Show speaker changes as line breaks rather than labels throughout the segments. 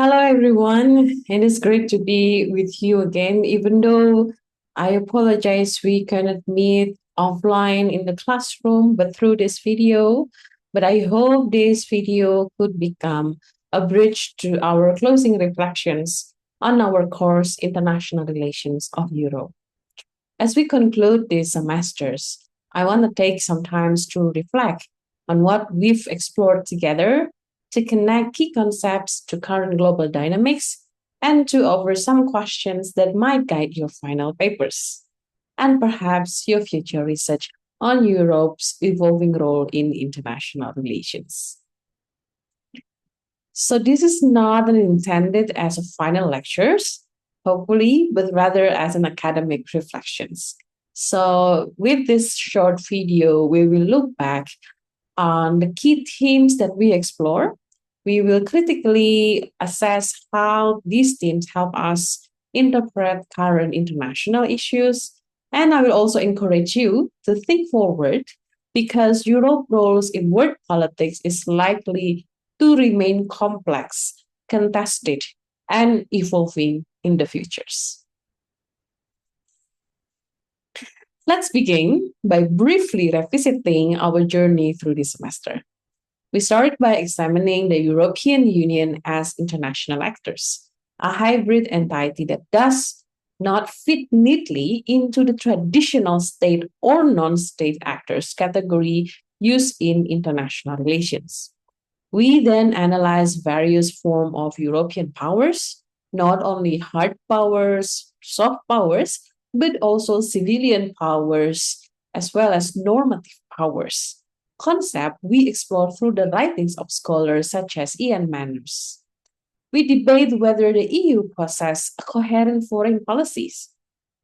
Hello, everyone. It is great to be with you again, even though I apologize we cannot meet offline in the classroom, but through this video. But I hope this video could become a bridge to our closing reflections on our course, International Relations of Europe. As we conclude these semesters, I want to take some time to reflect on what we've explored together to connect key concepts to current global dynamics and to offer some questions that might guide your final papers and perhaps your future research on Europe's evolving role in international relations. So this is not intended as a final lectures, hopefully, but rather as an academic reflections. So with this short video, we will look back on the key themes that we explore. We will critically assess how these themes help us interpret current international issues. And I will also encourage you to think forward because Europe's roles in world politics is likely to remain complex, contested, and evolving in the futures. Let's begin by briefly revisiting our journey through this semester. We start by examining the European Union as international actors, a hybrid entity that does not fit neatly into the traditional state or non state actors category used in international relations. We then analyze various forms of European powers, not only hard powers, soft powers, but also civilian powers as well as normative powers. Concept we explore through the writings of scholars such as Ian Manners. We debate whether the EU possesses coherent foreign policies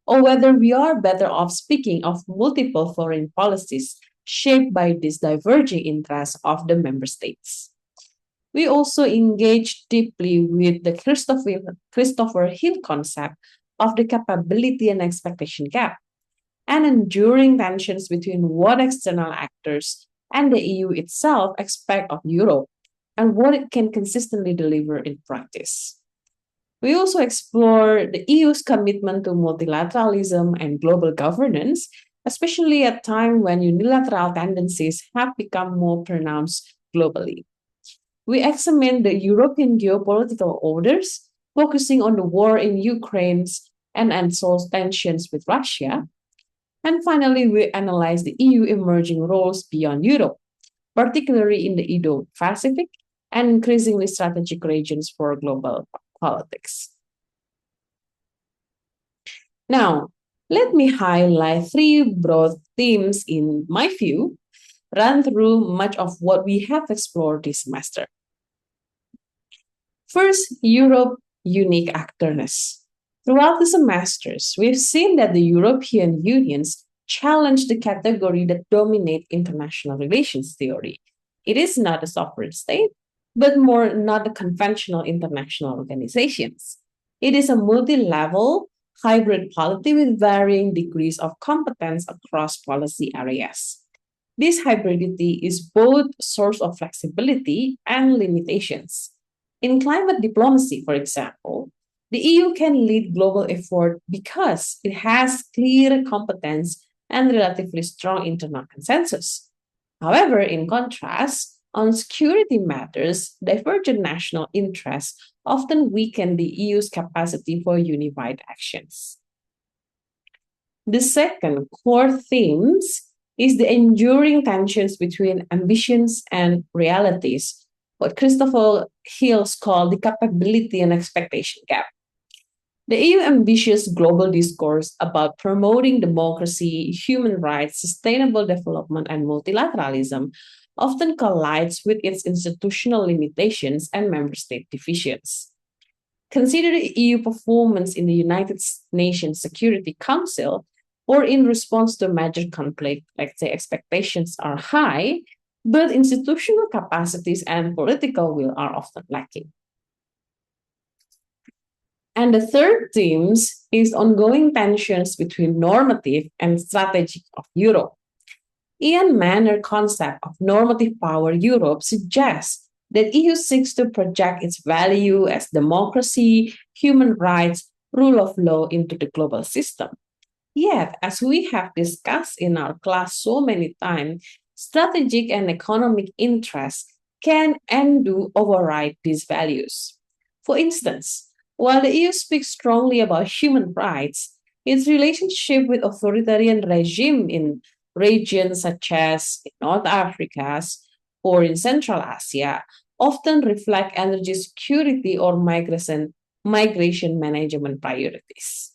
or whether we are better off speaking of multiple foreign policies shaped by these diverging interests of the member states. We also engage deeply with the Christopher Hill concept of the capability and expectation gap and enduring tensions between what external actors and the EU itself expect of Europe and what it can consistently deliver in practice. We also explore the EU's commitment to multilateralism and global governance, especially at a time when unilateral tendencies have become more pronounced globally. We examine the European geopolitical orders, focusing on the war in Ukraine and unsolved tensions with Russia. And finally, we analyze the EU emerging roles beyond Europe, particularly in the Indo Pacific and increasingly strategic regions for global politics. Now, let me highlight three broad themes in my view, run through much of what we have explored this semester. First, Europe unique actorness. Throughout the semesters, we've seen that the European Union's challenge the category that dominate international relations theory. It is not a sovereign state, but more not a conventional international organizations. It is a multi-level hybrid polity with varying degrees of competence across policy areas. This hybridity is both source of flexibility and limitations. In climate diplomacy, for example, the EU can lead global effort because it has clear competence and relatively strong internal consensus. However, in contrast, on security matters, divergent national interests often weaken the EU's capacity for unified actions. The second core themes is the enduring tensions between ambitions and realities, what Christopher Hills called the capability and expectation gap. The EU ambitious global discourse about promoting democracy, human rights, sustainable development, and multilateralism often collides with its institutional limitations and member state divisions. Consider the EU performance in the United Nations Security Council or in response to a major conflict, like say expectations are high, but institutional capacities and political will are often lacking. And the third theme is ongoing tensions between normative and strategic of Europe. Ian Manner's concept of normative power Europe suggests that EU seeks to project its value as democracy, human rights, rule of law into the global system. Yet, as we have discussed in our class so many times, strategic and economic interests can and do override these values. For instance, while the EU speaks strongly about human rights, its relationship with authoritarian regime in regions such as in North Africa or in Central Asia often reflect energy security or migration management priorities.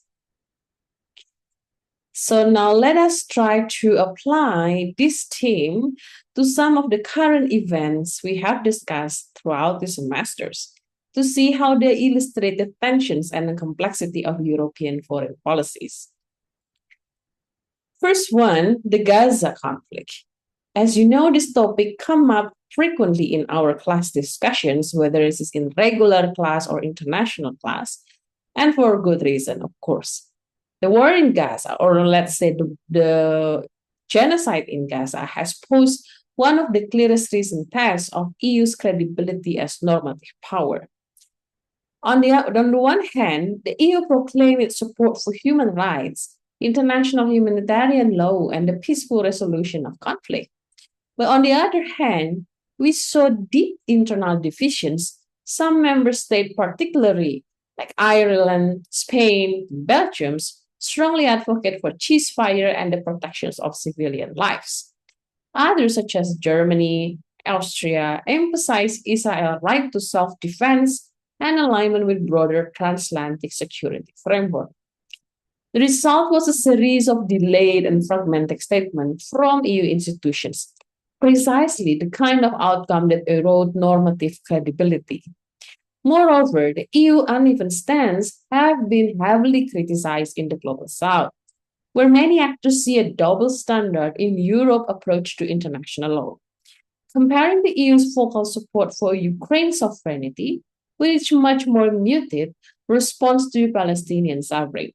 So now let us try to apply this theme to some of the current events we have discussed throughout the semesters to see how they illustrate the tensions and the complexity of European foreign policies. First one, the Gaza conflict. As you know, this topic come up frequently in our class discussions, whether it is in regular class or international class, and for good reason, of course. The war in Gaza, or let's say the genocide in Gaza, has posed one of the clearest recent tests of EU's credibility as normative power. On the one hand, the EU proclaimed its support for human rights, international humanitarian law, and the peaceful resolution of conflict. But on the other hand, we saw deep internal divisions. Some member states, particularly like Ireland, Spain, Belgium, strongly advocate for ceasefire and the protections of civilian lives. Others, such as Germany, Austria, emphasize Israel's right to self-defense and alignment with broader transatlantic security framework. The result was a series of delayed and fragmented statements from EU institutions, precisely the kind of outcome that erode normative credibility. Moreover, the EU uneven stance have been heavily criticized in the global south, where many actors see a double standard in Europe's approach to international law. Comparing the EU's vocal support for Ukraine's sovereignty with its much more muted response to Palestinian suffering.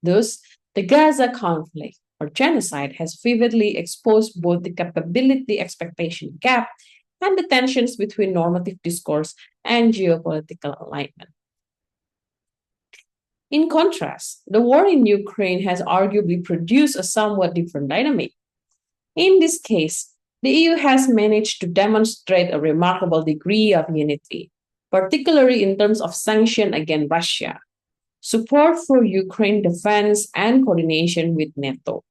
Thus, the Gaza conflict or genocide has vividly exposed both the capability expectation gap and the tensions between normative discourse and geopolitical alignment. In contrast, the war in Ukraine has arguably produced a somewhat different dynamic. In this case, the EU has managed to demonstrate a remarkable degree of unity, particularly in terms of sanctions against Russia, support for Ukraine defense, and coordination with NATO.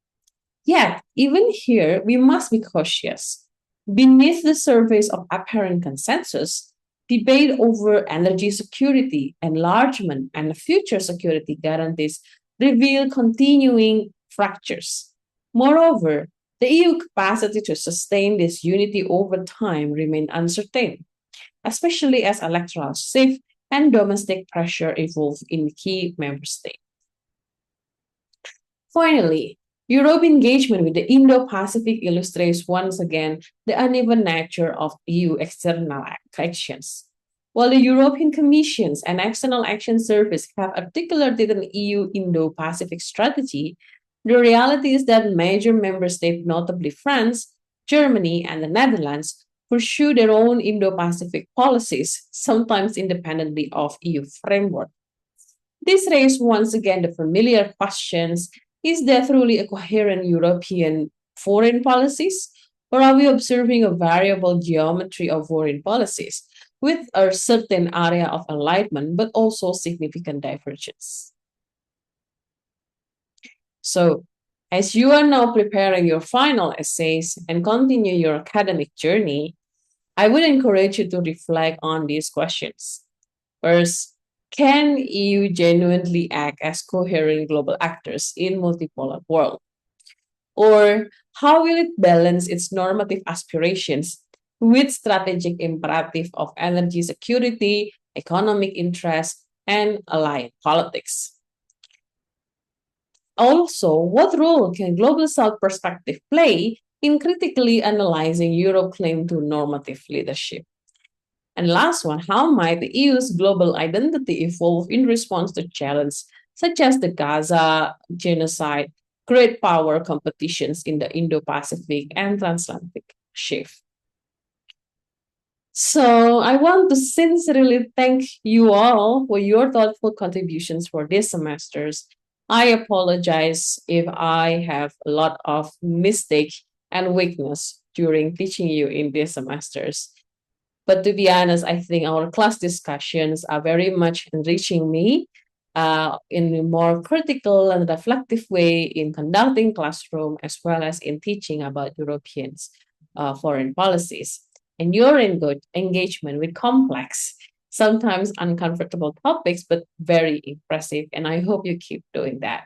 Yet, even here, we must be cautious. Beneath the surface of apparent consensus, debate over energy security, enlargement, and future security guarantees reveal continuing fractures. Moreover, the EU capacity to sustain this unity over time remains uncertain, especially as electoral shift and domestic pressure evolve in key member states. Finally, Europe engagement with the Indo-Pacific illustrates once again the uneven nature of EU external actions. While the European Commission's and External Action Service have articulated an EU Indo-Pacific strategy, the reality is that major member states, notably France, Germany, and the Netherlands, pursue their own Indo-Pacific policies, sometimes independently of EU framework. This raises once again the familiar questions: is there truly a coherent European foreign policies, or are we observing a variable geometry of foreign policies with a certain area of alignment but also significant divergence? So, as you are now preparing your final essays and continue your academic journey, I would encourage you to reflect on these questions. First, can EU genuinely act as coherent global actors in multipolar world? Or how will it balance its normative aspirations with strategic imperative of energy security, economic interest, and alliance politics? Also, what role can Global South perspective play in critically analyzing Europe's claim to normative leadership? And last one, how might the EU's global identity evolve in response to challenges such as the Gaza genocide, great power competitions in the Indo-Pacific and transatlantic shift? So I want to sincerely thank you all for your thoughtful contributions for this semesters. I apologize if I have a lot of mistake and weakness during teaching you in these semesters. But to be honest, I think our class discussions are very much enriching me in a more critical and reflective way in conducting classroom as well as in teaching about Europeans' foreign policies. And your engagement with complex, sometimes uncomfortable topics, but very impressive. And I hope you keep doing that.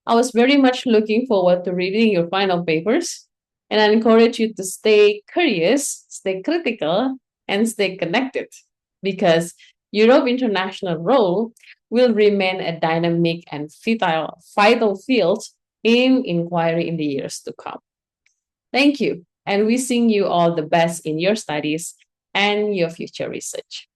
I was very much looking forward to reading your final papers, and I encourage you to stay curious, stay critical, and stay connected because Europe international role will remain a dynamic and vital field in inquiry in the years to come. Thank you, and wishing you all the best in your studies and your future research.